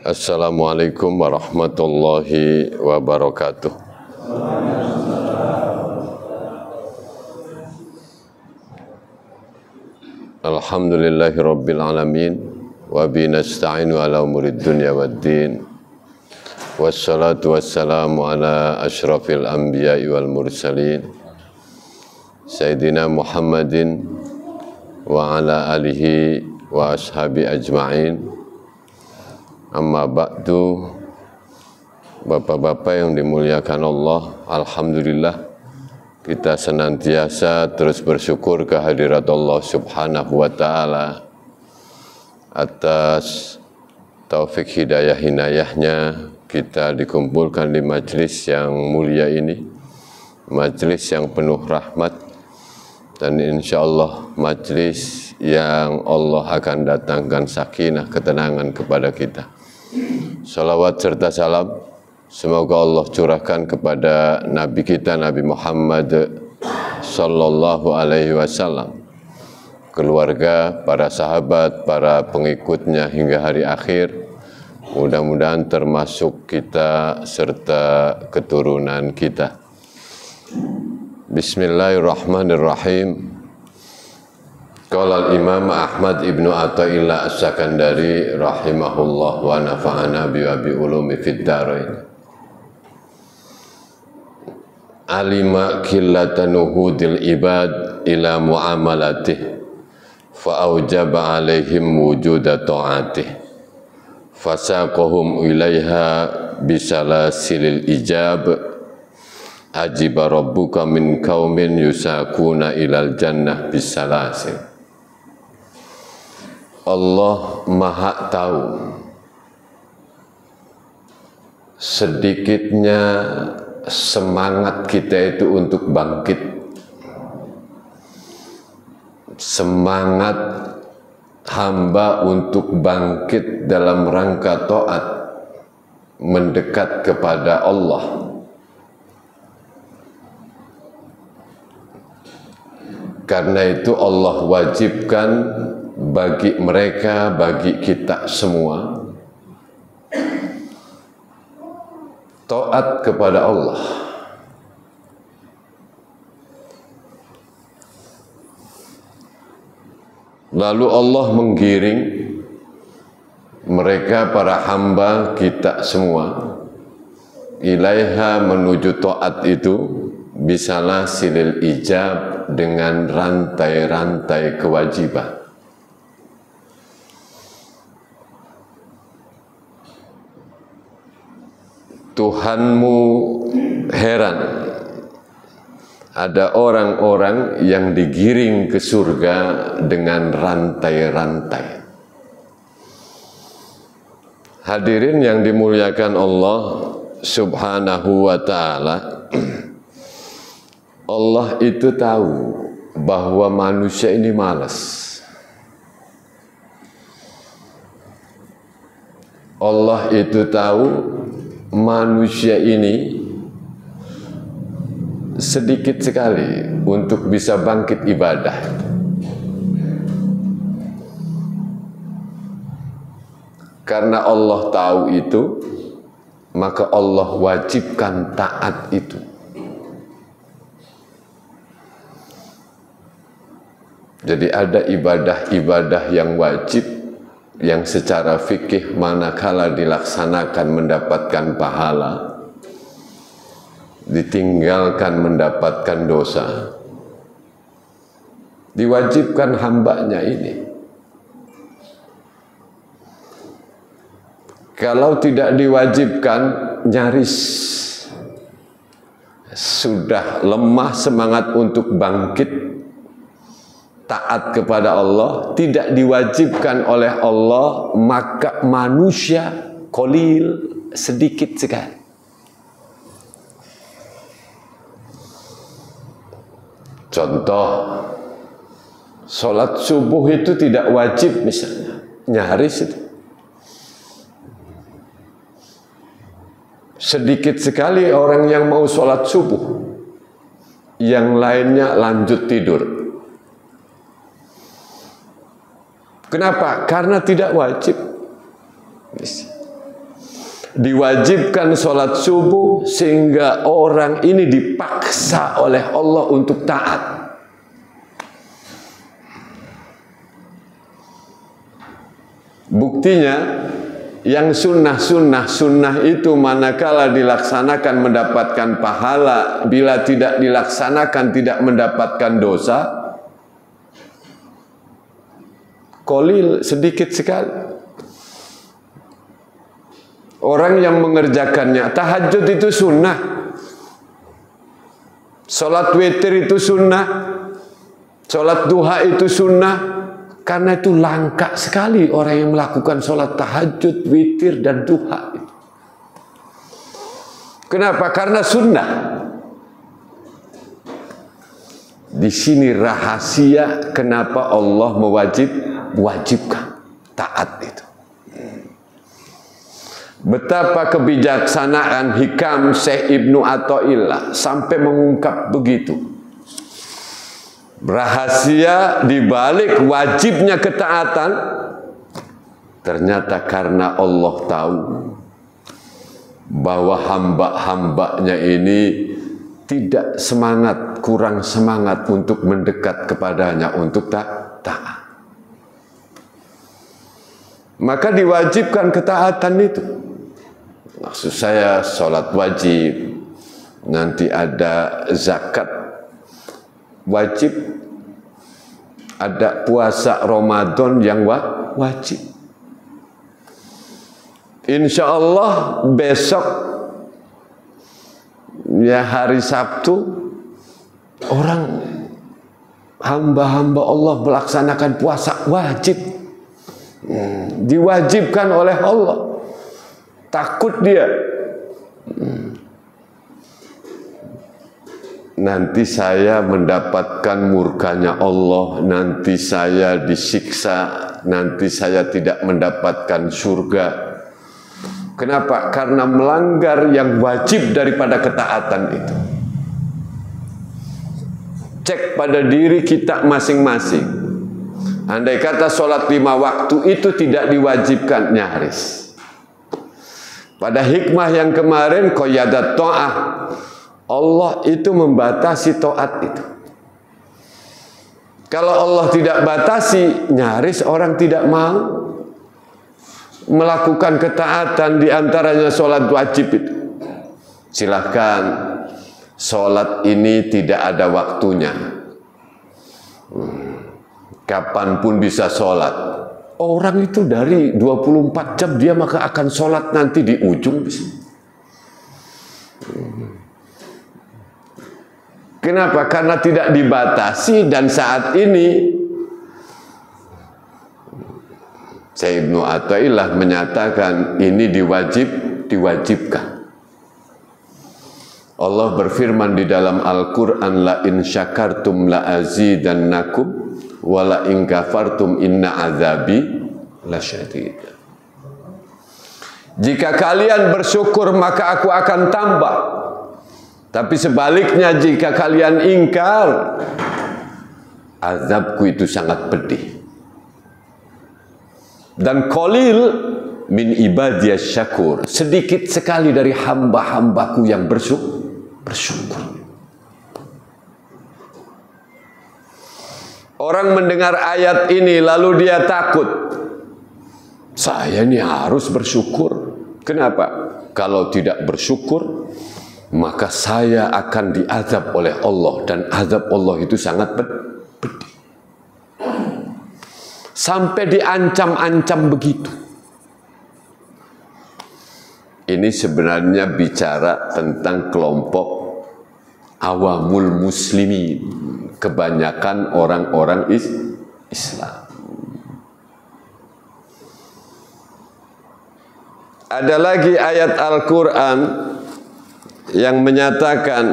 Assalamualaikum warahmatullahi wabarakatuh. Alhamdulillahi rabbil alamin wa bi nasta'inu ala umurid dunya waddin. Wassalatu wassalamu ala asyrafil anbiya'i wal mursalin Sayyidina Muhammadin wa ala alihi wa ashabi ajma'in. Amma ba'du, bapak-bapak yang dimuliakan Allah, alhamdulillah kita senantiasa terus bersyukur kehadirat Allah Subhanahu wa ta'ala atas taufik hidayah inayahnya kita dikumpulkan di majelis yang mulia ini, majelis yang penuh rahmat, dan insyaallah majelis yang Allah akan datangkan sakinah ketenangan kepada kita. Salawat serta salam semoga Allah curahkan kepada Nabi kita Nabi Muhammad sallallahu alaihi wasallam, keluarga, para sahabat, para pengikutnya hingga hari akhir. Mudah-mudahan termasuk kita serta keturunan kita. Bismillahirrahmanirrahim. Qala al-Imam Ahmad ibnu Athaillah As-Sakandari rahimahullah wa nafa'ana bi ulumi fid dharain. Alima qillatan nuhudil ibad ila muamalatih fa aujaba alaihim wujuda ta'atih fasaqahum ilaiha bisalasilil ijab ajiba rabbuka min qaumin yusakuna ilal jannah bisalasil. Allah Maha tahu sedikitnya semangat kita itu untuk bangkit, semangat hamba untuk bangkit dalam rangka taat, mendekat kepada Allah. Karena itu Allah wajibkan bagi mereka, bagi kita semua, taat kepada Allah. Lalu Allah menggiring mereka, para hamba kita semua, ilaiha, menuju taat itu, bisalah silil ijab, dengan rantai-rantai kewajiban. Tuhanmu heran, ada orang-orang yang digiring ke surga dengan rantai-rantai. Hadirin yang dimuliakan Allah Subhanahu wa ta'ala, Allah itu tahu bahwa manusia ini malas. Allah itu tahu manusia ini sedikit sekali untuk bisa bangkit ibadah. Karena Allah tahu itu, maka Allah wajibkan taat itu. Jadi ada ibadah-ibadah yang wajib, yang secara fikih manakala dilaksanakan mendapatkan pahala, ditinggalkan mendapatkan dosa. Diwajibkan hambanya ini. Kalau tidak diwajibkan, nyaris sudah lemah semangat untuk bangkit taat kepada Allah, tidak diwajibkan oleh Allah, maka manusia qalil, sedikit sekali. Contoh, sholat subuh itu tidak wajib misalnya, nyaris itu. Sedikit sekali orang yang mau sholat subuh, yang lainnya lanjut tidur. Kenapa? Karena tidak wajib. Diwajibkan sholat subuh sehingga orang ini dipaksa oleh Allah untuk taat. Buktinya yang sunnah itu manakala dilaksanakan mendapatkan pahala, bila tidak dilaksanakan tidak mendapatkan dosa. Qalil, sedikit sekali. Orang yang mengerjakannya, tahajud itu sunnah, sholat witir itu sunnah, sholat duha itu sunnah. Karena itu langka sekali orang yang melakukan sholat tahajud, witir, dan duha. Kenapa? Karena sunnah. Di sini rahasia kenapa Allah mewajibkan taat itu. Betapa kebijaksanaan hikam Syekh Ibnu Athaillah sampai mengungkap begitu. Rahasia dibalik wajibnya ketaatan ternyata karena Allah tahu bahwa hamba-hambanya ini tidak semangat, kurang semangat untuk mendekat kepadanya, untuk taat. Maka diwajibkan ketaatan itu. Maksud saya sholat wajib, nanti ada zakat wajib, ada puasa Ramadan yang wajib. Insya Allah besok ya hari Sabtu orang hamba-hamba Allah melaksanakan puasa wajib, diwajibkan oleh Allah. Takut dia nanti saya mendapatkan murkanya Allah, nanti saya disiksa, nanti saya tidak mendapatkan surga. Kenapa? Karena melanggar yang wajib daripada ketaatan itu. Cek pada diri kita masing-masing. Andai kata sholat 5 waktu itu tidak diwajibkan, nyaris. Pada hikmah yang kemarin, qayadat ta'ah, Allah itu membatasi taat itu. Kalau Allah tidak batasi, nyaris orang tidak mau melakukan ketaatan, diantaranya sholat wajib itu. Silahkan, sholat ini tidak ada waktunya. Kapanpun bisa sholat. Orang itu dari 24 jam dia maka akan sholat nanti di ujung. Kenapa? Karena tidak dibatasi, dan saat ini Syekh Ibnu Athaillah menyatakan ini diwajibkan. Allah berfirman di dalam Al-Quran, la in syakartum la azidannakum wa la in kafartum inna azabi lasyadid. Jika kalian bersyukur maka aku akan tambah. Tapi sebaliknya jika kalian ingkar, azabku itu sangat pedih. Dan qalil min ibadiyas syakur, sedikit sekali dari hamba-hambaku yang bersyukur. Orang mendengar ayat ini lalu dia takut. Saya ini harus bersyukur. Kenapa? Kalau tidak bersyukur, maka saya akan diazab oleh Allah, dan azab Allah itu sangat pedih. Sampai diancam-ancam begitu. Ini sebenarnya bicara tentang kelompok awamul muslimin, kebanyakan orang-orang Islam. Ada lagi ayat Al-Quran yang menyatakan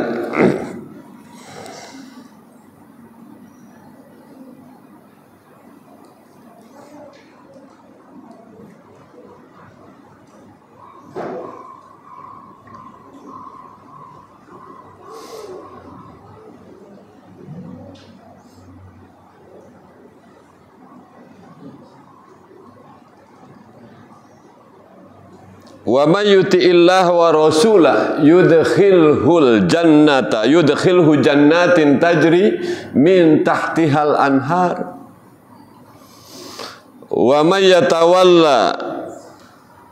Wa may yuti'illah wa rasulah yudkhilhul jannatin tajri min tahtihal anhar. Wa may yatawalla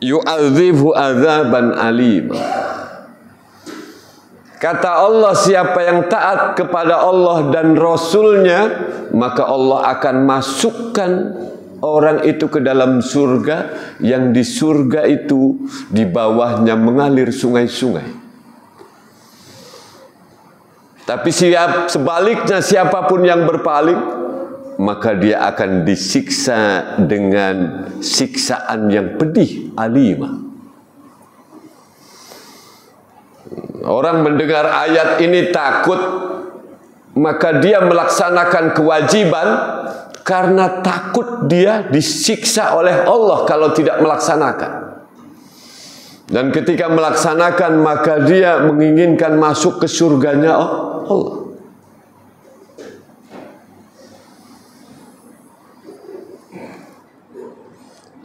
yu'adzibhu adzaban alim. Kata Allah, siapa yang taat kepada Allah dan Rasulnya, maka Allah akan masukkan orang itu ke dalam surga, yang di surga itu di bawahnya mengalir sungai-sungai. Tapi sebaliknya, siapapun yang berpaling, maka dia akan disiksa dengan siksaan yang pedih, alimah. Orang mendengar ayat ini takut, maka dia melaksanakan kewajiban karena takut dia disiksa oleh Allah kalau tidak melaksanakan. Dan ketika melaksanakan, maka dia menginginkan masuk ke surganya Allah.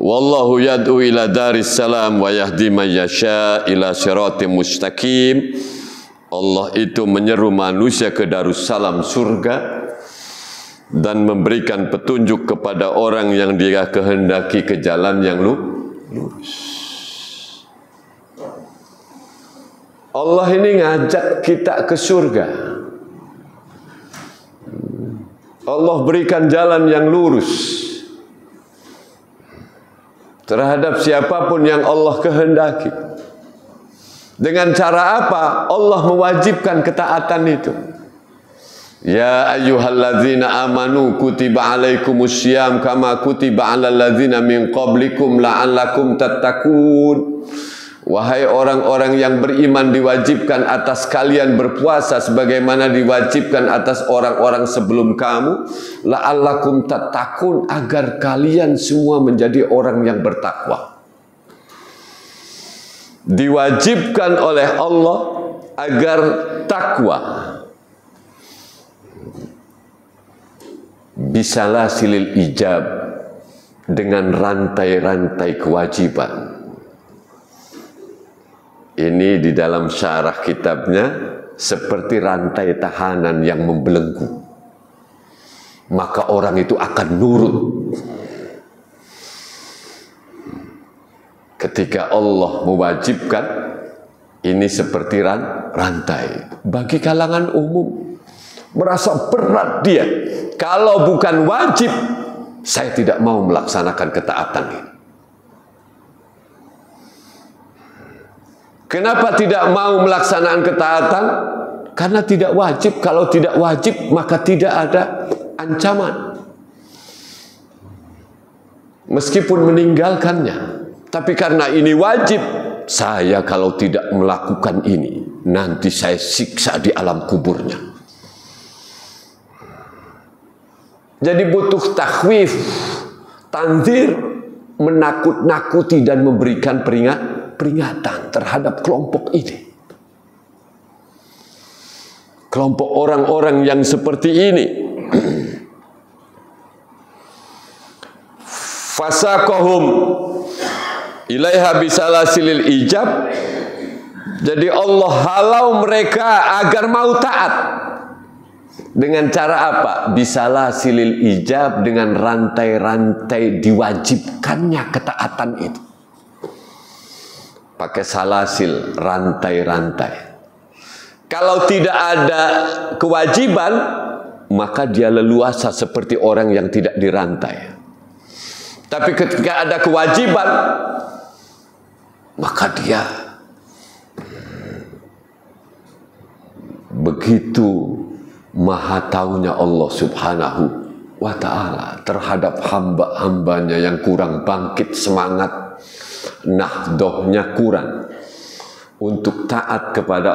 Wallahu yad'u ila daris salam wa yahdi man yasha ila siratim mustaqim. Allah itu menyeru manusia ke Darussalam, surga, dan memberikan petunjuk kepada orang yang dia kehendaki ke jalan yang lurus. Allah ini ngajak kita ke surga. Allah berikan jalan yang lurus terhadap siapapun yang Allah kehendaki. Dengan cara apa? Allah mewajibkan ketaatan itu. Ya ayyuhalladzina amanu kutiba alaikumussyiyam kama kutiba alal ladzina min qablikum la'allakum tattaqun. Wahai orang-orang yang beriman, diwajibkan atas kalian berpuasa sebagaimana diwajibkan atas orang-orang sebelum kamu, la'allakum tattaqun, agar kalian semua menjadi orang yang bertakwa. Diwajibkan oleh Allah agar takwa. Bisalah silil ijab, dengan rantai-rantai kewajiban. Ini di dalam syarah kitabnya seperti rantai tahanan yang membelenggu. Maka orang itu akan nurut. Ketika Allah mewajibkan, ini seperti rantai. Bagi kalangan umum, merasa berat dia. Kalau bukan wajib, saya tidak mau melaksanakan ketaatan ini. Kenapa tidak mau melaksanakan ketaatan? Karena tidak wajib. Kalau tidak wajib, maka tidak ada ancaman. Meskipun meninggalkannya. Tapi karena ini wajib, saya kalau tidak melakukan ini, nanti saya siksa di alam kuburnya. Jadi butuh takhwif, tanzir, menakut-nakuti dan memberikan peringatan terhadap kelompok ini. Kelompok orang-orang yang seperti ini. Fasaqahum ilaiha bisalasilil ijab. Jadi Allah halau mereka agar mau taat. Dengan cara apa? Bisalasilil ijab, dengan rantai-rantai diwajibkannya ketaatan itu. Pakai salasil, rantai-rantai. Kalau tidak ada kewajiban, maka dia leluasa seperti orang yang tidak dirantai. Tapi ketika ada kewajiban, maka dia begitu maha taunya Allah subhanahu wa ta'ala terhadap hamba-hambanya yang kurang bangkit semangat, nahdohnya kurang untuk taat kepada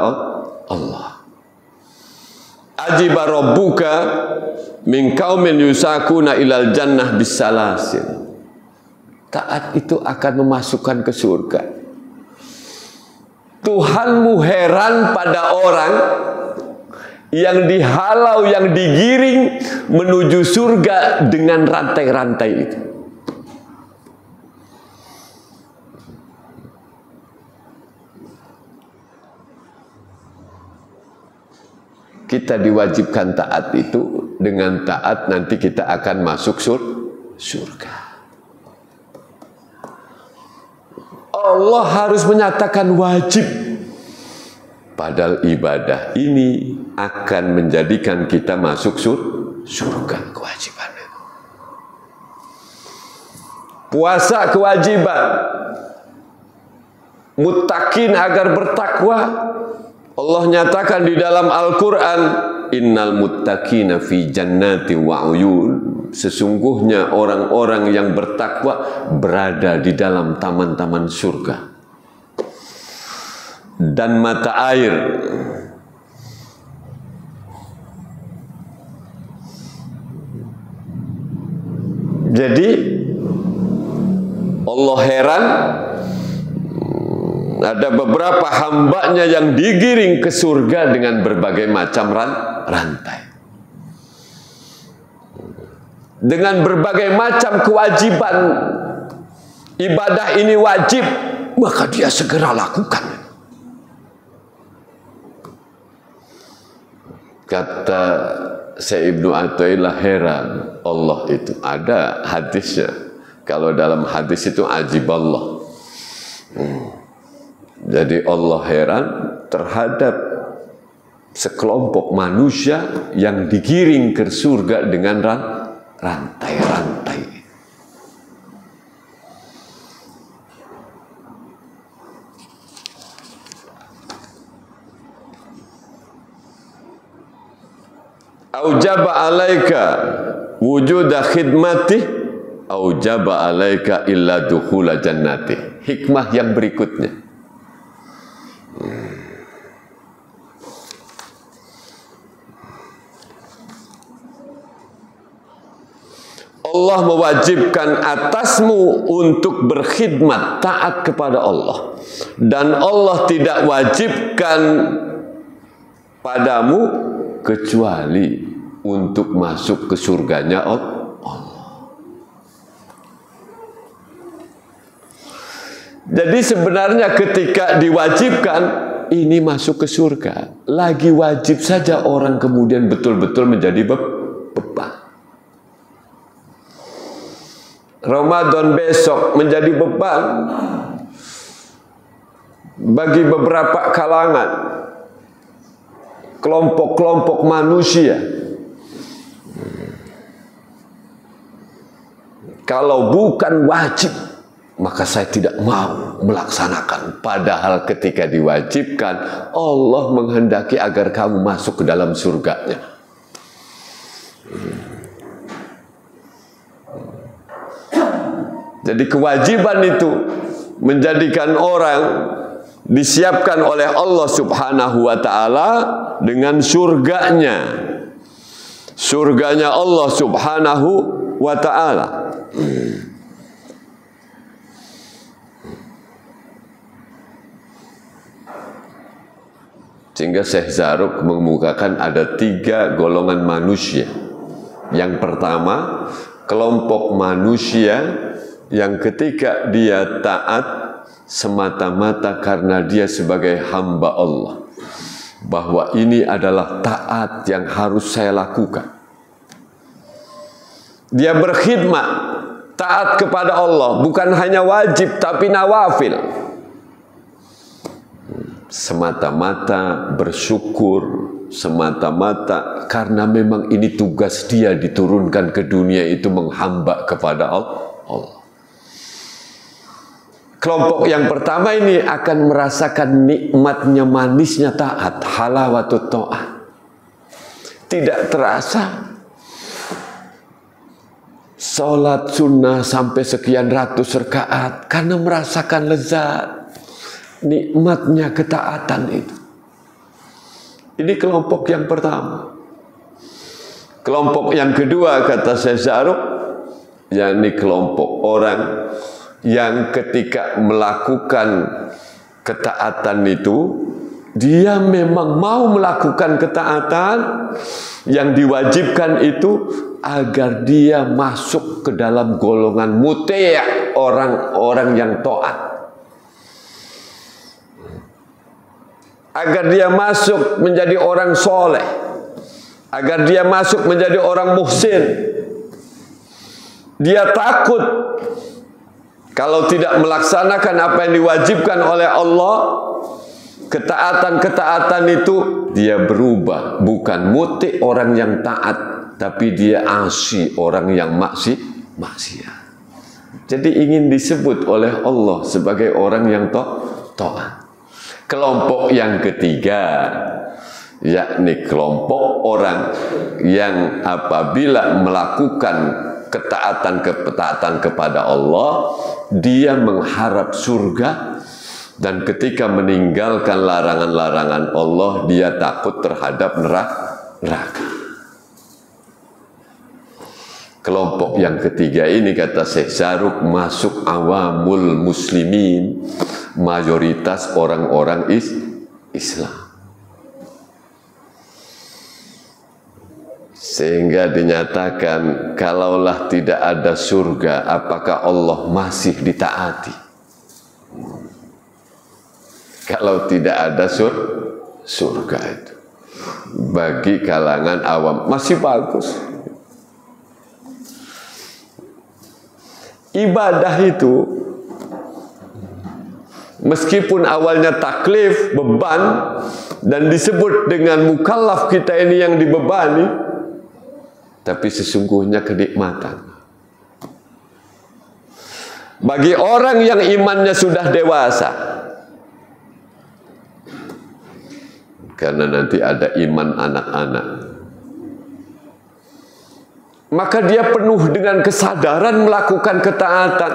Allah. Ajiba rabbuka min qaumin yusakuna ilal jannah bisalasil. Taat itu akan memasukkan ke surga. Tuhanmu heran pada orang yang dihalau, yang digiring menuju surga dengan rantai-rantai itu. kita diwajibkan taat itu, dengan taat nanti kita akan masuk surga. Allah harus menyatakan wajib. Padahal ibadah ini akan menjadikan kita masuk surga, kewajiban. Puasa kewajiban. Muttaqin agar bertakwa. Allah nyatakan di dalam Al-Quran, innal muttaqina fi jannati wa uyun. Sesungguhnya orang-orang yang bertakwa berada di dalam taman-taman surga dan mata air. Jadi Allah heran, ada beberapa hambanya yang digiring ke surga dengan berbagai macam rantai, dengan berbagai macam kewajiban. Ibadah ini wajib, maka dia segera lakukan. Kata Syekh Ibnu Athaillah, heran Allah itu. Ada hadisnya. Kalau dalam hadis itu ajiballah. Jadi Allah heran terhadap sekelompok manusia yang digiring ke surga dengan rantai-rantai. Aujaba alaika wujuda khidmati aujaba alaika illa dukhula jannati. Hikmah yang berikutnya. Allah mewajibkan atasmu untuk berkhidmat, taat kepada Allah. Dan Allah tidak wajibkan padamu kecuali untuk masuk ke surganya Allah. Jadi sebenarnya ketika diwajibkan, ini masuk ke surga. Lagi wajib saja orang kemudian betul-betul menjadi beban. Ramadan besok menjadi beban bagi beberapa kalangan, kelompok-kelompok manusia. Kalau bukan wajib, maka saya tidak mau melaksanakan. Padahal ketika diwajibkan, Allah menghendaki agar kamu masuk ke dalam surganya. Jadi kewajiban itu menjadikan orang disiapkan oleh Allah Subhanahu wa ta'ala dengan surganya. Surganya Allah Subhanahu wa ta'ala. Sehingga Syekh Zarruq mengemukakan ada 3 golongan manusia. Yang pertama, kelompok manusia yang ketika dia taat semata-mata karena dia sebagai hamba Allah, bahwa ini adalah taat yang harus saya lakukan. Dia berkhidmat, taat kepada Allah, bukan hanya wajib tapi nawafil. Semata-mata bersyukur, semata-mata karena memang ini tugas dia diturunkan ke dunia itu menghamba kepada Allah. Kelompok yang pertama ini akan merasakan nikmatnya, manisnya taat, halawatut ta'ah. Tidak terasa sholat sunnah sampai sekian ratus rakaat karena merasakan lezat, nikmatnya ketaatan itu. Ini kelompok yang pertama. Kelompok yang kedua, kata Syekh Zarruq, yakni kelompok orang yang ketika melakukan ketaatan itu, dia memang mau melakukan ketaatan yang diwajibkan itu agar dia masuk ke dalam golongan muti', orang-orang yang taat. Agar dia masuk menjadi orang soleh. agar dia masuk menjadi orang muhsin. Dia takut kalau tidak melaksanakan apa yang diwajibkan oleh Allah, ketaatan-ketaatan itu dia berubah, bukan muti orang yang taat, tapi dia asi orang yang maksiat. Jadi ingin disebut oleh Allah sebagai orang yang taat. Kelompok yang ketiga, yakni kelompok orang yang apabila melakukan ketaatan kepada Allah, dia mengharap surga, dan ketika meninggalkan larangan-larangan Allah, dia takut terhadap neraka. Kelompok yang ketiga ini, kata Syekh Zarruq, masuk awamul muslimin, mayoritas orang-orang Islam. Sehingga dinyatakan, kalaulah tidak ada surga, apakah Allah masih ditaati? Kalau tidak ada surga itu, bagi kalangan awam masih bagus. Ibadah itu meskipun awalnya taklif, beban, dan disebut dengan mukallaf kita ini yang dibebani, tapi sesungguhnya kenikmatan. Bagi orang yang imannya sudah dewasa, karena nanti ada iman anak-anak, maka dia penuh dengan kesadaran melakukan ketaatan.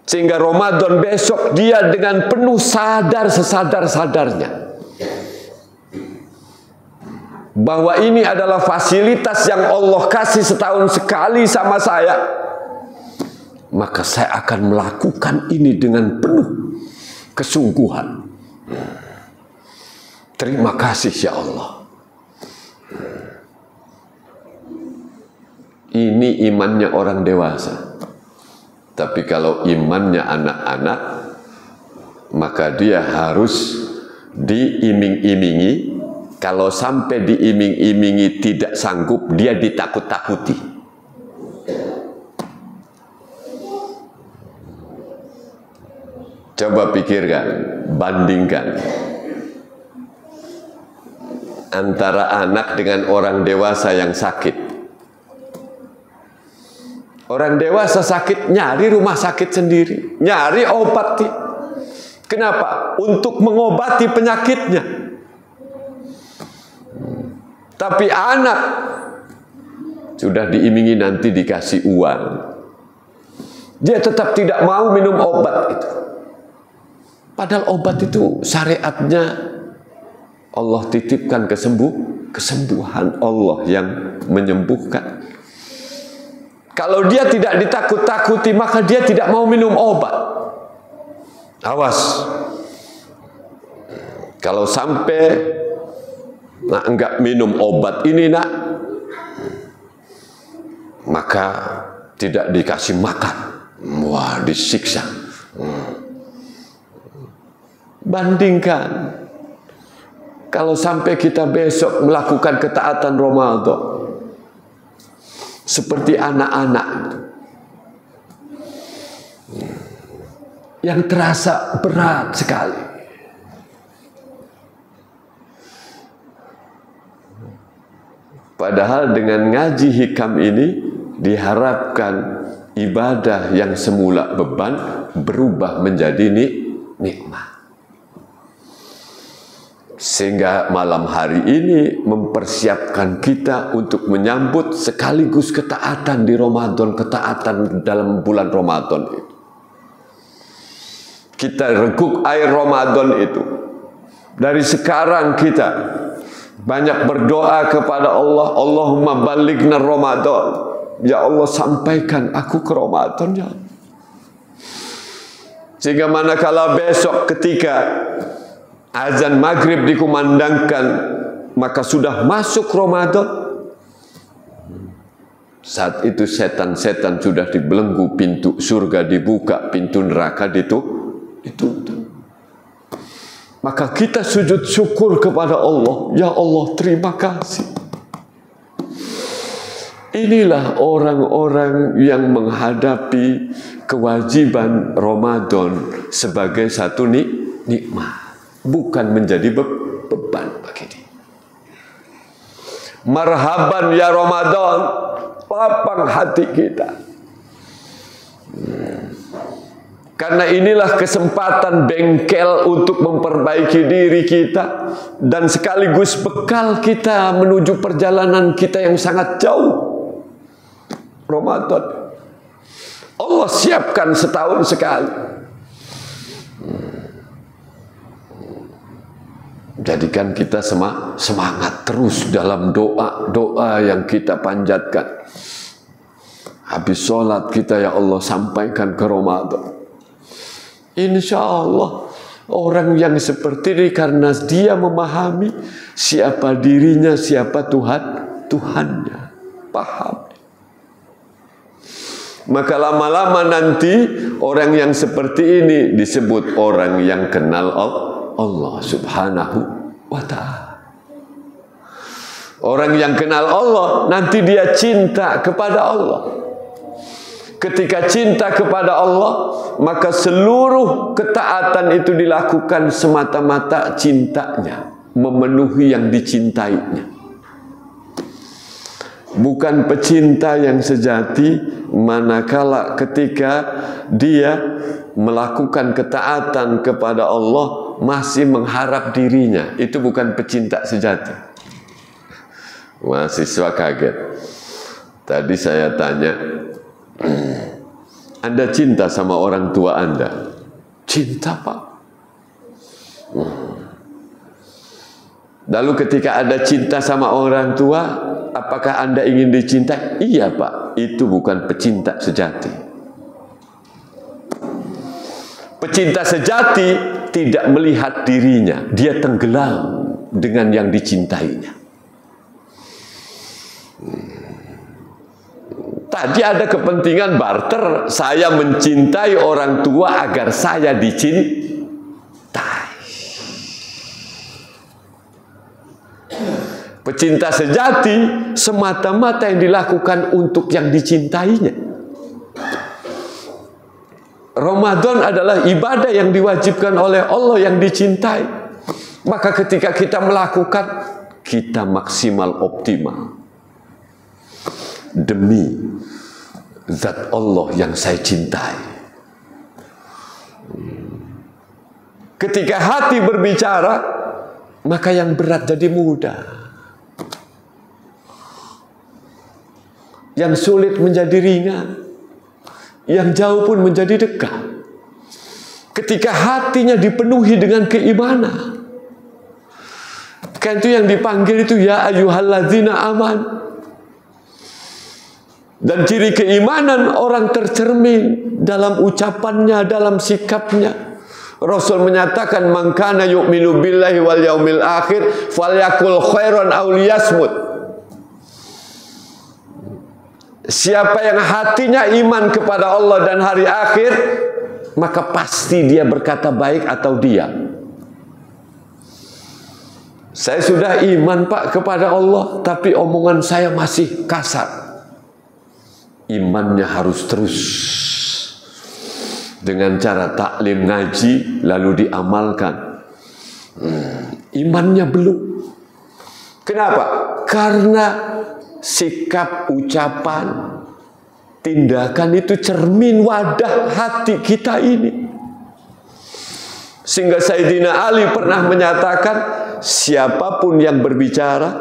Sehingga Ramadan besok dia dengan penuh sadar sesadar-sadarnya bahwa ini adalah fasilitas yang Allah kasih setahun sekali sama saya, maka saya akan melakukan ini dengan penuh kesungguhan. Terima kasih ya Allah. Ini imannya orang dewasa. Tapi kalau imannya anak-anak, maka dia harus diiming-imingi. Kalau sampai diiming-imingi tidak sanggup, dia ditakut-takuti. Coba pikirkan, bandingkan antara anak dengan orang dewasa yang sakit. Orang dewasa sakit, nyari rumah sakit sendiri, nyari obat. Kenapa? Untuk mengobati penyakitnya. Tapi anak sudah diimingi nanti dikasih uang, dia tetap tidak mau minum obat itu. Padahal obat itu syariatnya Allah titipkan kesembuhan Allah yang menyembuhkan. Kalau dia tidak ditakut-takuti, maka dia tidak mau minum obat. Awas, kalau sampai enggak minum obat ini maka tidak dikasih makan. Wah, disiksa. Bandingkan, kalau sampai kita besok melakukan ketaatan Ramadan seperti anak-anak yang terasa berat sekali. Padahal dengan ngaji hikam ini diharapkan ibadah yang semula beban berubah menjadi nikmat. Sehingga malam hari ini mempersiapkan kita untuk menyambut sekaligus ketaatan di Ramadan, ketaatan dalam bulan Ramadan itu. Kita reguk air Ramadan itu. Dari sekarang kita banyak berdoa kepada Allah, Allahumma balighna Ramadan. Ya Allah, sampaikan aku ke Ramadan ya. Sehingga manakala besok ketika azan maghrib dikumandangkan, maka sudah masuk Ramadan. Saat itu setan-setan sudah dibelenggu, pintu surga dibuka, pintu neraka ditutup. maka kita sujud syukur kepada Allah. Ya Allah, terima kasih. Inilah orang-orang yang menghadapi kewajiban Ramadan sebagai satu nikmat, bukan menjadi beban bagi dia. Marhaban ya Ramadan, lapang hati kita. Karena inilah kesempatan bengkel untuk memperbaiki diri kita dan sekaligus bekal kita menuju perjalanan kita yang sangat jauh. Ramadan Allah siapkan setahun sekali. Jadikan kita semangat terus dalam doa-doa yang kita panjatkan. Habis sholat kita, ya Allah, sampaikan ke Ramadan. Insya Allah orang yang seperti ini karena dia memahami siapa dirinya, siapa Tuhannya, paham. Maka lama-lama nanti orang yang seperti ini disebut orang yang kenal Allah Subhanahu wa ta'ala. Orang yang kenal Allah nanti dia cinta kepada Allah. Ketika cinta kepada Allah, maka seluruh ketaatan itu dilakukan semata-mata cintanya, memenuhi yang dicintainya. Bukan pecinta yang sejati, manakala ketika dia melakukan ketaatan kepada Allah masih mengharap dirinya. Itu bukan pecinta sejati. Mahasiswa kaget. Tadi saya tanya, Anda cinta sama orang tua Anda? Cinta, Pak. Lalu ketika Anda cinta sama orang tua, apakah Anda ingin dicintai? Iya, Pak. Itu bukan pecinta sejati. Pecinta sejati tidak melihat dirinya. Dia tenggelam dengan yang dicintainya. Tadi ada kepentingan barter. Saya mencintai orang tua agar saya dicintai. Pecinta sejati semata-mata yang dilakukan untuk yang dicintainya. Ramadan adalah ibadah yang diwajibkan oleh Allah yang dicintai. Maka ketika kita melakukan, kita maksimal optimal. Demi zat Allah yang saya cintai. Ketika hati berbicara, maka yang berat jadi mudah. Yang sulit menjadi ringan. Yang jauh pun menjadi dekat. Ketika hatinya dipenuhi dengan keimanan. Kan itu yang dipanggil itu ya ayyuhalladzina aman. Dan ciri keimanan orang tercermin dalam ucapannya, dalam sikapnya. Rasul menyatakan man kana yu'minu billahi wal yaumil akhir falyakul khairan aw liyasmut. Siapa yang hatinya iman kepada Allah dan hari akhir, maka pasti dia berkata baik atau diam. Saya sudah iman, Pak, kepada Allah, tapi omongan saya masih kasar. Imannya harus terus dengan cara taklim ngaji lalu diamalkan. Imannya belum. Kenapa? Karena sikap, ucapan, tindakan itu cermin wadah hati kita ini. Sehingga Sayyidina Ali pernah menyatakan, siapapun yang berbicara,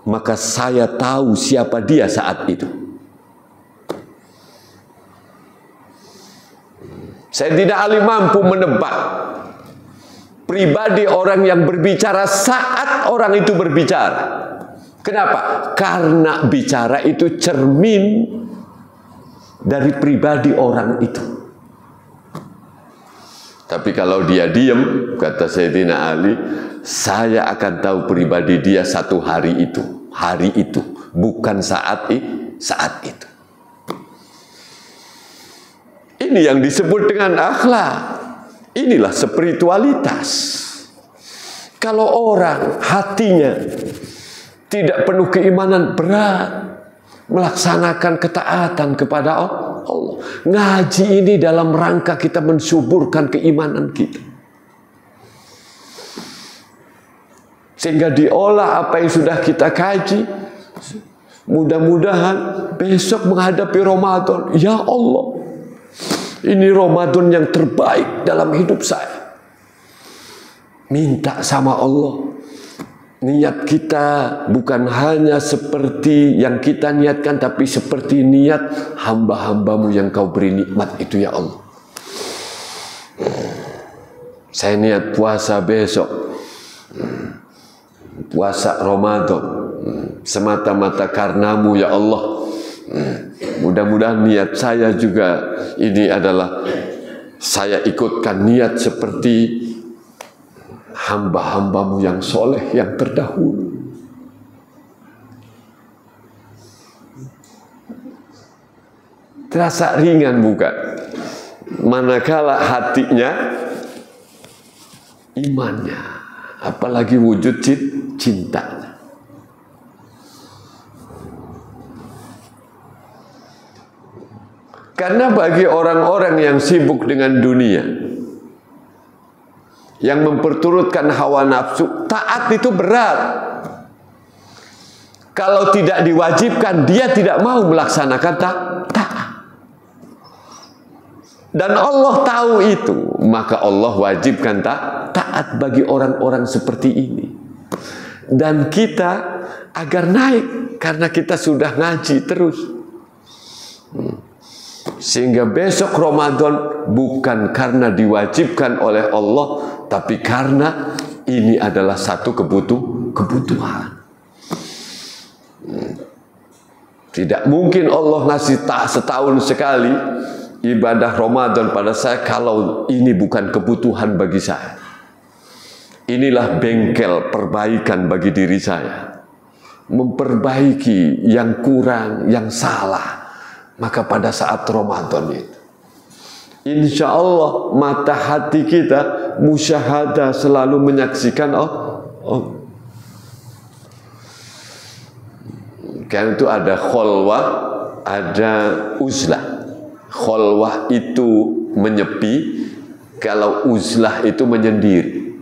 maka saya tahu siapa dia saat itu. Sayyidina Ali mampu menebak pribadi orang yang berbicara saat orang itu berbicara. Kenapa? Karena bicara itu cermin dari pribadi orang itu. Tapi kalau dia diam, kata Sayyidina Ali, saya akan tahu pribadi dia satu hari itu, bukan saat itu. Ini yang disebut dengan akhlak. Inilah spiritualitas. Kalau orang hatinya tidak penuh keimanan, berat melaksanakan ketaatan kepada Allah. Ngaji ini dalam rangka kita mensuburkan keimanan kita, sehingga diolah apa yang sudah kita kaji. Mudah-mudahan besok menghadapi Ramadan, ya Allah, ini Ramadan yang terbaik dalam hidup saya. Minta sama Allah, niat kita bukan hanya seperti yang kita niatkan, tapi seperti niat hamba-hambamu yang kau beri nikmat itu, ya Allah. Saya niat puasa besok, puasa Ramadan, semata-mata karenamu, ya Allah. Mudah-mudahan niat saya juga ini adalah saya ikutkan niat seperti hamba-hambamu yang soleh yang terdahulu. Terasa ringan bukan? Manakala hatinya imannya, apalagi wujud cintanya. Karena bagi orang-orang yang sibuk dengan dunia, yang memperturutkan hawa nafsu, taat itu berat. Kalau tidak diwajibkan, dia tidak mau melaksanakan taat. Dan Allah tahu itu, maka Allah wajibkan taat bagi orang-orang seperti ini. Dan kita agar naik, karena kita sudah ngaji terus. Sehingga besok Ramadan bukan karena diwajibkan oleh Allah, tapi karena ini adalah satu kebutuhan. Tidak mungkin Allah ngasih setahun sekali ibadah Ramadan pada saya kalau ini bukan kebutuhan bagi saya. Inilah bengkel perbaikan bagi diri saya. Memperbaiki yang kurang, yang salah. Maka pada saat Ramadan itu, insya Allah mata hati kita musyahadah, selalu menyaksikan Karena itu ada kholwah, ada uzlah. Kholwah itu menyepi, kalau uzlah itu menyendiri.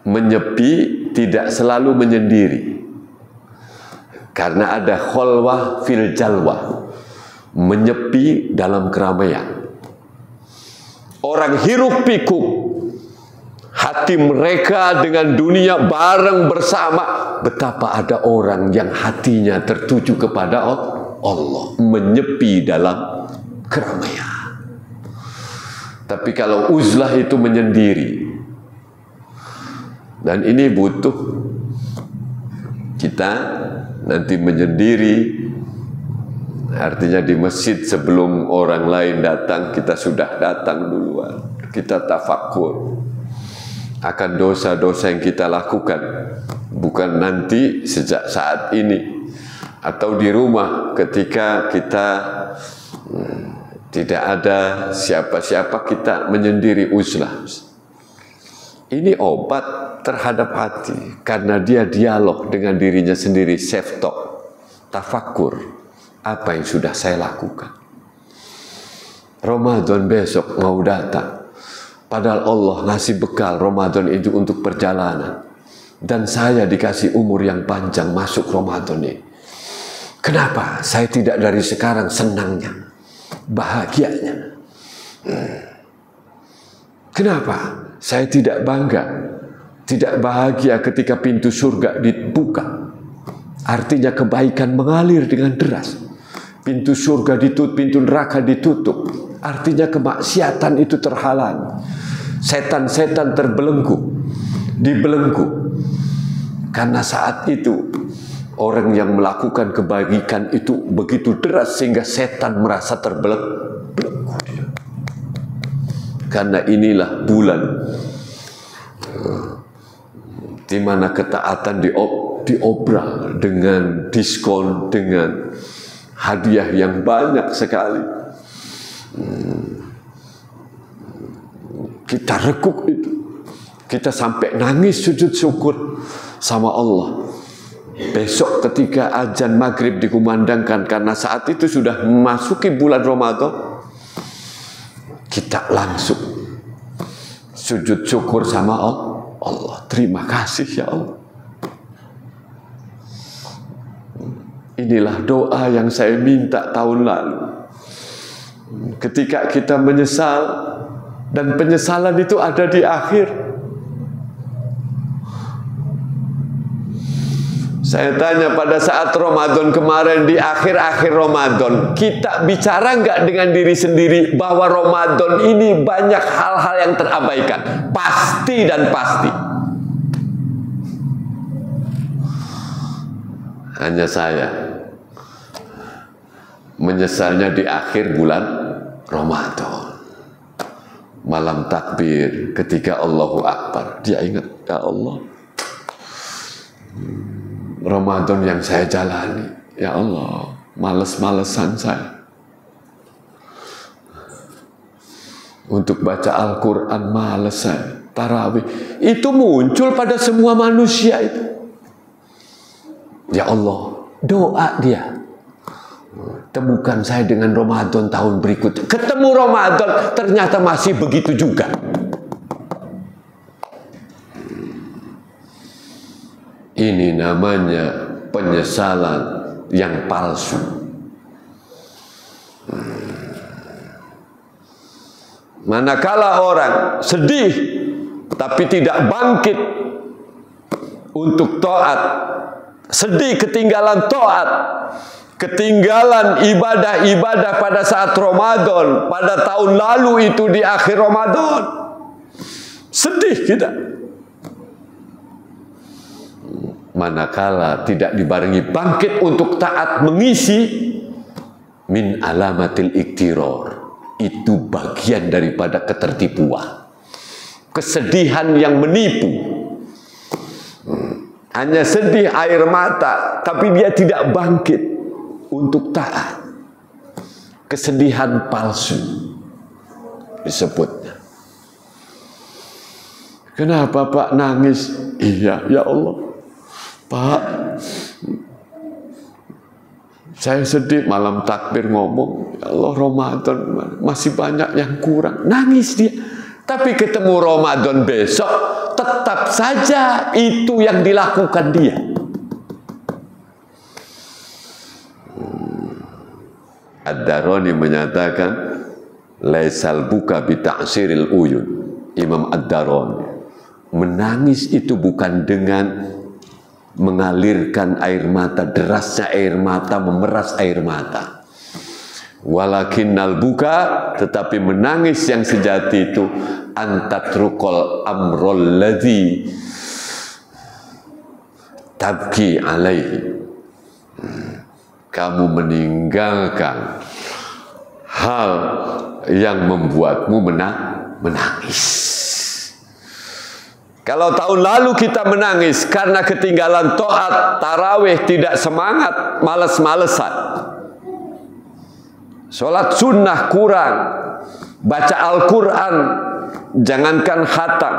Menyepi tidak selalu menyendiri. Karena ada kholwah fil jalwah, menyepi dalam keramaian. Orang hiruk pikuk, hati mereka dengan dunia bareng bersama. Betapa ada orang yang hatinya tertuju kepada Allah, menyepi dalam keramaian. Tapi kalau uzlah itu menyendiri. Dan ini butuh kita nanti menyendiri, artinya di masjid sebelum orang lain datang, kita sudah datang duluan. Kita tafakur akan dosa-dosa yang kita lakukan, bukan nanti sejak saat ini atau di rumah ketika kita tidak ada siapa-siapa, kita menyendiri uzlah. Ini obat terhadap hati, karena dia dialog dengan dirinya sendiri, self talk, tafakur, apa yang sudah saya lakukan. Ramadan besok mau datang, padahal Allah ngasih bekal Ramadan itu untuk perjalanan, dan saya dikasih umur yang panjang masuk Ramadan ini. Kenapa saya tidak dari sekarang senangnya, bahagianya? Kenapa saya tidak bangga, tidak bahagia ketika pintu surga dibuka? Artinya kebaikan mengalir dengan deras. Pintu surga ditutup, pintu neraka ditutup. Artinya kemaksiatan itu terhalang. Setan-setan terbelenggu, dibelenggu. Karena saat itu orang yang melakukan kebaikan itu begitu deras sehingga setan merasa terbelenggu. Karena inilah bulan di mana ketaatan diobral dengan diskon, dengan hadiah yang banyak sekali. Kita rekuk itu. Kita sampai nangis sujud syukur sama Allah. Besok ketika azan maghrib dikumandangkan, karena saat itu sudah memasuki bulan Ramadan, kita langsung sujud syukur sama Allah. Terima kasih ya Allah. Inilah doa yang saya minta tahun lalu. Ketika kita menyesal, dan penyesalan itu ada di akhir. Saya tanya pada saat Ramadan kemarin, di akhir-akhir Ramadan, kita bicara nggak dengan diri sendiri bahwa Ramadan ini banyak hal-hal yang terabaikan? Pasti dan pasti. Hanya saya menyesalnya di akhir bulan Ramadan. Malam takbir ketika Allahu Akbar, dia ingat, ya Allah, Ramadan yang saya jalani, ya Allah, males-malesan saya untuk baca Al-Quran, males saya, tarawih. Itu muncul pada semua manusia itu. Ya Allah, doa dia, temukan saya dengan Ramadan tahun berikutnya. Ketemu Ramadan, ternyata masih begitu juga. Ini namanya penyesalan yang palsu. Manakala orang sedih tapi tidak bangkit untuk taat, sedih ketinggalan taat, ketinggalan ibadah-ibadah pada saat Ramadan, pada tahun lalu itu di akhir Ramadan, sedih kita. Manakala tidak dibarengi bangkit untuk taat mengisi, min alamatil iktiror, itu bagian daripada ketertipuan, kesedihan yang menipu. Hanya sedih air mata, tapi dia tidak bangkit untuk taat. Kesedihan palsu disebutnya. Kenapa Pak nangis? Iya, ya Allah, Pak, saya sedih. Malam takbir ngomong, ya Allah, Ramadan masih banyak yang kurang. Nangis dia. Tapi ketemu Ramadan besok, tetap saja itu yang dilakukan dia. Ad-Darani menyatakan, laisal buka bi ta'siril uyun. Imam Ad-Darani, menangis itu bukan dengan mengalirkan air mata, derasnya air mata, memeras air mata. Walakinnal buka, tetapi menangis yang sejati itu antatrukol amrol ladzi tabki alaihi. Kamu meninggalkan hal yang membuatmu menangis. Kalau tahun lalu kita menangis karena ketinggalan taat, tarawih tidak semangat, males-malesan, sholat sunnah kurang, baca Al-Quran jangankan khatam.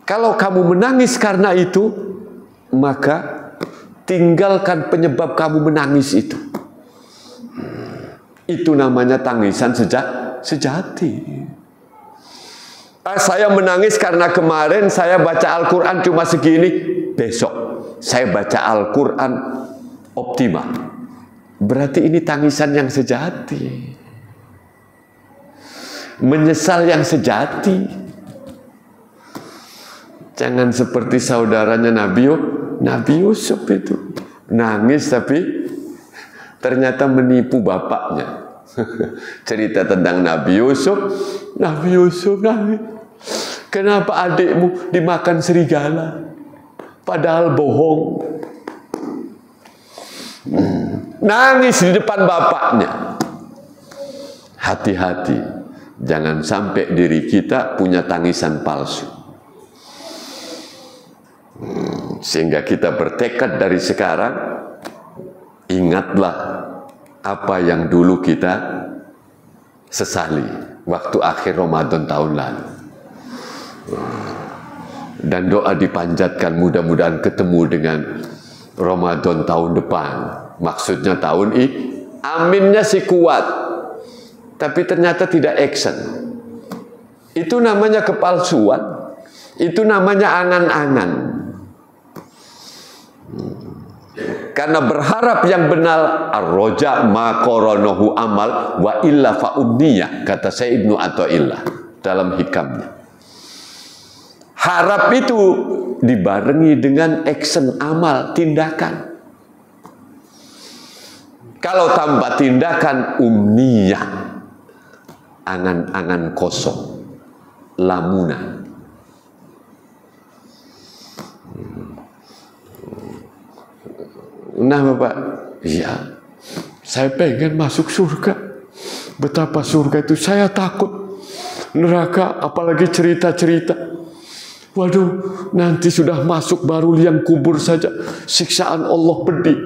Kalau kamu menangis karena itu, maka tinggalkan penyebab kamu menangis itu. Itu namanya tangisan sejati. Saya menangis karena kemarin saya baca Al-Quran cuma segini, besok saya baca Al-Quran optimal. Berarti ini tangisan yang sejati, menyesal yang sejati. Jangan seperti saudaranya Nabi Yusuf itu, nangis tapi ternyata menipu bapaknya. Cerita tentang Nabi Yusuf nangis. Kenapa adikmu dimakan serigala? Padahal bohong. Nangis di depan bapaknya. Hati-hati, jangan sampai diri kita punya tangisan palsu. Sehingga kita bertekad dari sekarang, ingatlah apa yang dulu kita sesali waktu akhir Ramadan tahun lalu. Dan doa dipanjatkan mudah-mudahan ketemu dengan Ramadan tahun depan. Maksudnya tahun ini. Aminnya sih kuat, tapi ternyata tidak action. Itu namanya kepalsuan. Itu namanya angan-angan. Karena berharap yang benar, ar-roja ma qoronohu amal wa illa fa'udniyah, kata Syekh Ibnu Athaillah dalam hikamnya. Harap itu dibarengi dengan action, amal, tindakan. Kalau tanpa tindakan, umniyah, angan-angan kosong, lamunan. Nah Bapak, iya, saya pengen masuk surga. Betapa surga itu, saya takut neraka, apalagi cerita-cerita. Waduh, nanti sudah masuk baru liang kubur saja, siksaan Allah pedih.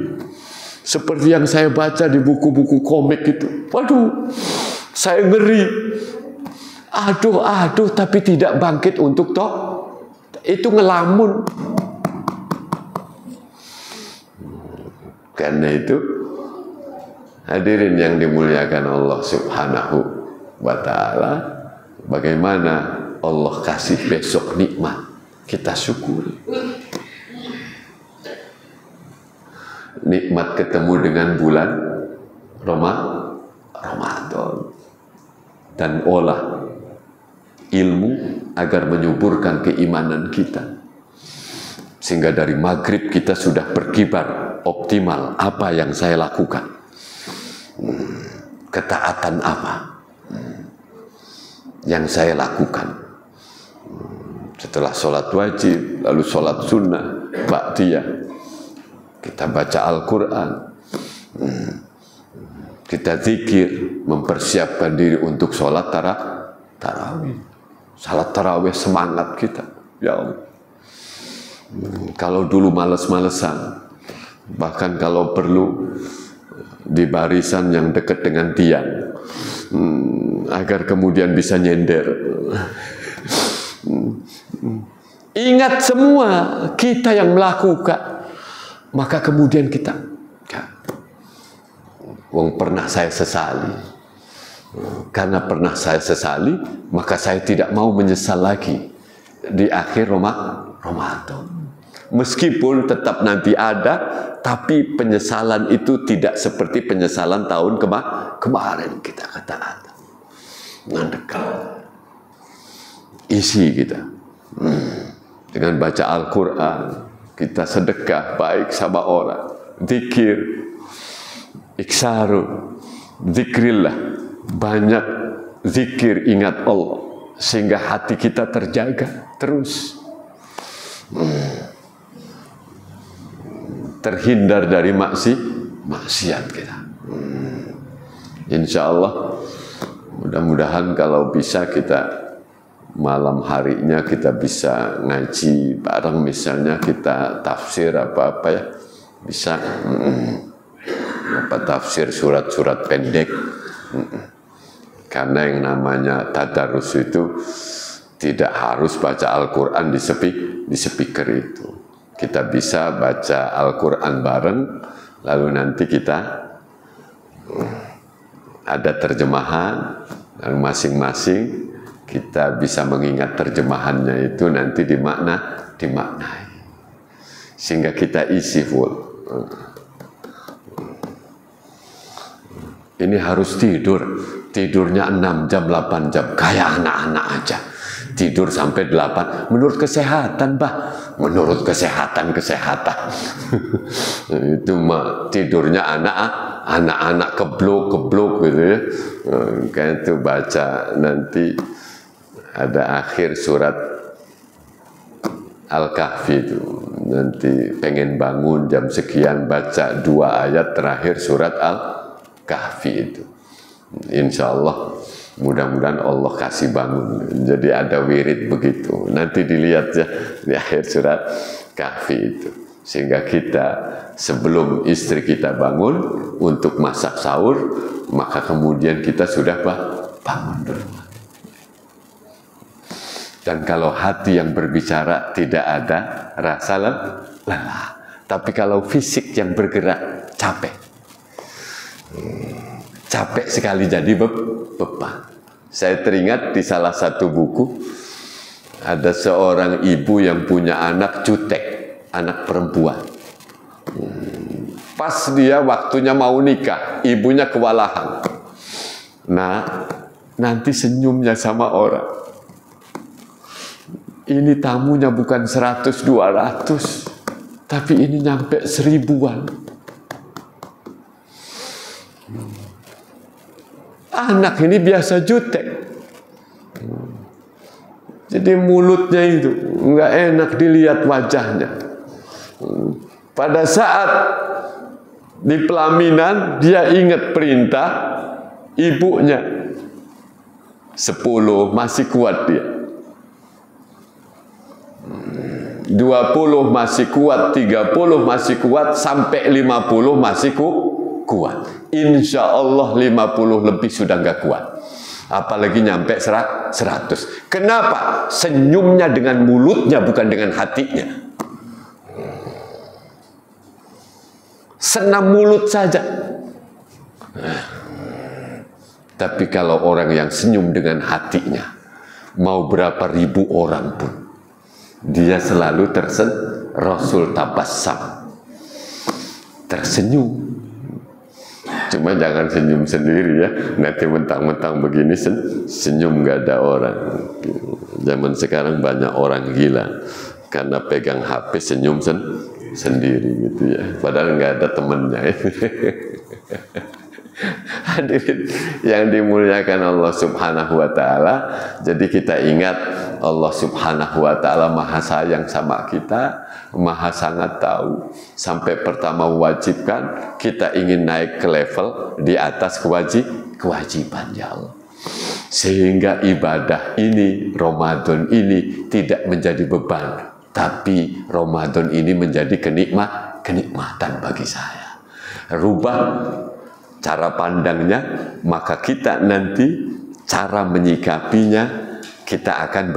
Seperti yang saya baca di buku-buku komik itu. Waduh, saya ngeri. Aduh, tapi tidak bangkit untuk toh. Itu ngelamun. Karena itu, hadirin yang dimuliakan Allah Subhanahu wa ta'ala, bagaimana Allah kasih besok nikmat, kita syukuri. Nikmat ketemu dengan bulan Ramadan. Dan olah ilmu agar menyuburkan keimanan kita. Sehingga dari maghrib kita sudah berkibar optimal apa yang saya lakukan. Ketaatan apa yang saya lakukan. Setelah sholat wajib, lalu sholat sunnah, ba'diyah, kita baca Al-Quran, kita zikir, mempersiapkan diri untuk sholat tarawih. Sholat tarawih semangat kita, ya Allah. Kalau dulu males-malesan, bahkan kalau perlu di barisan yang dekat dengan tiang, agar kemudian bisa nyender. Ingat semua kita yang melakukan, maka kemudian kita, wong pernah saya sesali, karena pernah saya sesali, maka saya tidak mau menyesal lagi di akhir Ramadan. Meskipun tetap nanti ada, tapi penyesalan itu tidak seperti penyesalan tahun kemarin. Kita kata mendekat. Isi kita dengan baca Al-Quran, kita sedekah baik sama orang, zikir, iksaru, zikrillah, banyak zikir, ingat Allah, sehingga hati kita terjaga terus. Terhindar dari maksiat kita. Insya Allah, mudah-mudahan kalau bisa kita malam harinya kita bisa ngaji bareng, misalnya kita tafsir apa-apa ya, bisa tafsir surat-surat pendek. Karena yang namanya tadarus itu tidak harus baca Al-Quran di speaker itu. Kita bisa baca Al-Quran bareng, lalu nanti kita ada terjemahan, dan masing-masing kita bisa mengingat terjemahannya itu nanti dimaknai. Sehingga kita isi full. Ini harus tidurnya 6 jam, 8 jam, kayak anak-anak aja. Tidur sampai 8, menurut kesehatan, Pak. Menurut kesehatan. Itu mah tidurnya anak-anak keblok gitu ya. Kayak itu baca nanti ada akhir surat Al-Kahfi itu. Nanti pengen bangun jam sekian, baca 2 ayat terakhir surat Al-Kahfi itu. Insya Allah mudah-mudahan Allah kasih bangun. Jadi ada wirid begitu. Nanti dilihat ya di akhir surat Kahfi itu. Sehingga kita sebelum istri kita bangun untuk masak sahur, maka kemudian kita sudah bangun dulu. Dan kalau hati yang berbicara tidak ada rasa lelah. Tapi kalau fisik yang bergerak, capek. Capek sekali jadi beban. Saya teringat di salah satu buku, ada seorang ibu yang punya anak jutek, anak perempuan. Pas dia waktunya mau nikah, ibunya kewalahan. Nah, nanti senyumnya sama orang. Ini tamunya bukan 100, 200, tapi ini nyampe 1000-an. Anak ini biasa jutek. Jadi mulutnya itu nggak enak dilihat wajahnya. Pada saat di pelaminan, dia ingat perintah ibunya. 10 masih kuat dia. 20 masih kuat, 30 masih kuat, sampai 50 masih kuat. Insya Allah 50 lebih sudah nggak kuat. Apalagi nyampe 100. Kenapa? Senyumnya dengan mulutnya, bukan dengan hatinya. Senam mulut saja. Tapi kalau orang yang senyum dengan hatinya, mau berapa ribu orang pun, dia selalu Rasul tabassam, tersenyum. Cuma jangan senyum sendiri ya, nanti mentang-mentang begini senyum nggak ada orang. Zaman sekarang banyak orang gila karena pegang HP senyum sendiri gitu ya, padahal nggak ada temennya. Hadirin yang dimuliakan Allah Subhanahu wa Ta'ala, jadi kita ingat Allah Subhanahu wa Ta'ala maha sayang sama kita, maha sangat tahu. Sampai pertama mewajibkan, kita ingin naik ke level di atas kewajiban ya Allah. Sehingga ibadah ini, Ramadan ini tidak menjadi beban, tapi Ramadan ini menjadi kenikmatan bagi saya. Rubah cara pandangnya, maka kita nanti cara menyikapinya kita akan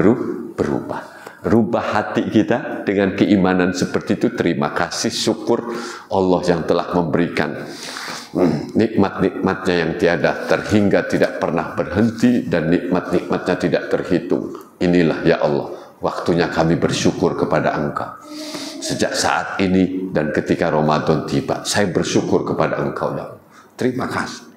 berubah. Rubah hati kita dengan keimanan seperti itu. Terima kasih, syukur Allah yang telah memberikan nikmat-nikmatnya yang tiada terhingga, tidak pernah berhenti, dan nikmat-nikmatnya tidak terhitung. Inilah ya Allah, waktunya kami bersyukur kepada Engkau. Sejak saat ini dan ketika Ramadan tiba, saya bersyukur kepada Engkau ya Allah. Terima kasih.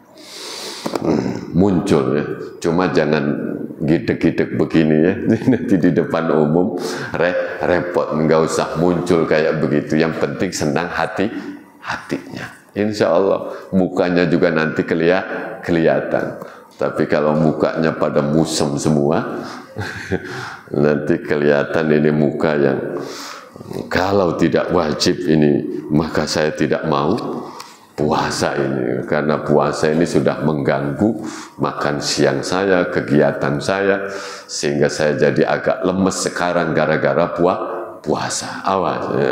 Muncul ya, cuma jangan gidek-gidek begini ya, nanti di depan umum repot. Nggak usah muncul kayak begitu. Yang penting senang hatinya. Insya Allah mukanya juga nanti kelihatan. Tapi kalau mukanya pada musem semua, nanti kelihatan ini muka yang kalau tidak wajib ini, maka saya tidak mau puasa ini, karena puasa ini sudah mengganggu makan siang saya, kegiatan saya, sehingga saya jadi agak lemes sekarang gara-gara puasa. Awas ya.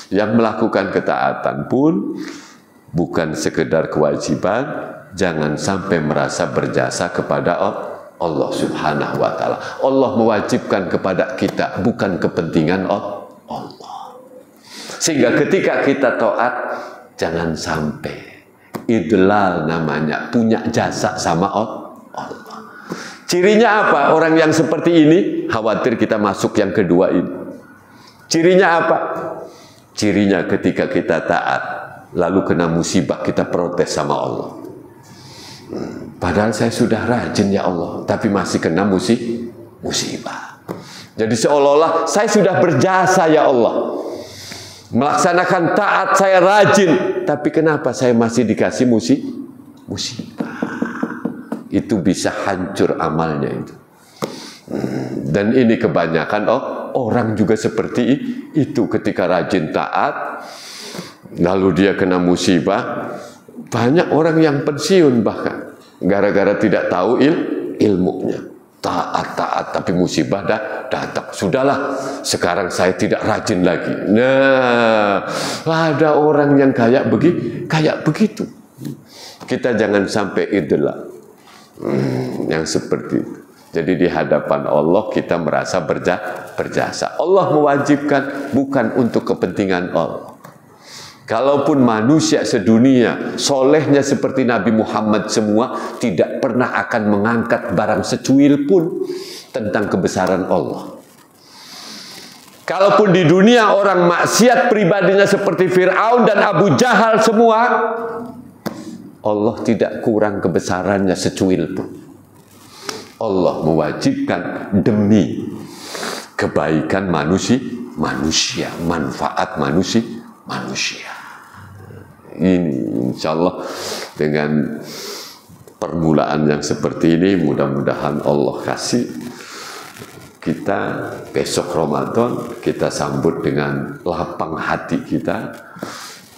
Yang melakukan ketaatan pun bukan sekedar kewajiban, jangan sampai merasa berjasa kepada Allah Subhanahu wa Ta'ala. Allah mewajibkan kepada kita, bukan kepentingan Allah. Sehingga ketika kita taat, jangan sampai idlal namanya, punya jasa sama Allah. Cirinya apa? Orang yang seperti ini, khawatir kita masuk yang kedua ini. Cirinya apa? Cirinya ketika kita taat, lalu kena musibah, kita protes sama Allah. Padahal saya sudah rajin ya Allah, tapi masih kena musibah. Jadi seolah-olah saya sudah berjasa ya Allah, melaksanakan taat, saya rajin, tapi kenapa saya masih dikasih musibah? Itu bisa hancur amalnya itu. Dan ini kebanyakan orang juga seperti itu. Ketika rajin taat, lalu dia kena musibah. Banyak orang yang pensiun bahkan gara-gara tidak tahu ilmunya. Taat, tapi musibah datang. Sudahlah, sekarang saya tidak rajin lagi. Nah, ada orang yang kayak begitu. Kita jangan sampai idlal. Yang seperti itu. Jadi di hadapan Allah kita merasa berjasa. Allah mewajibkan bukan untuk kepentingan Allah. Kalaupun manusia sedunia solehnya seperti Nabi Muhammad semua, tidak pernah akan mengangkat barang secuil pun tentang kebesaran Allah. Kalaupun di dunia orang maksiat pribadinya seperti Fir'aun dan Abu Jahal semua, Allah tidak kurang kebesarannya secuil pun. Allah mewajibkan demi kebaikan manusia, manfaat manusia. Ini insya Allah dengan permulaan yang seperti ini, mudah-mudahan Allah kasih kita besok Ramadan kita sambut dengan lapang hati kita,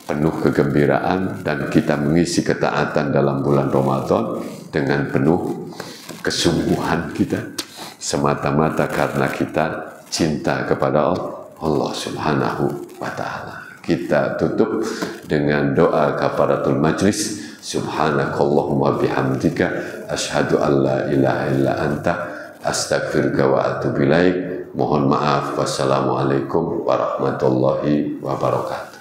penuh kegembiraan, dan kita mengisi ketaatan dalam bulan Ramadan dengan penuh kesungguhan kita, semata-mata karena kita cinta kepada Allah Subhanahu wa Ta'ala. Kita tutup dengan doa kafaratul majlis. Subhanakallahumma bihamdika asyhadu an la ilaha illa anta astaghfiruka wa atubu ilaik. Mohon maaf. Wassalamualaikum warahmatullahi wabarakatuh.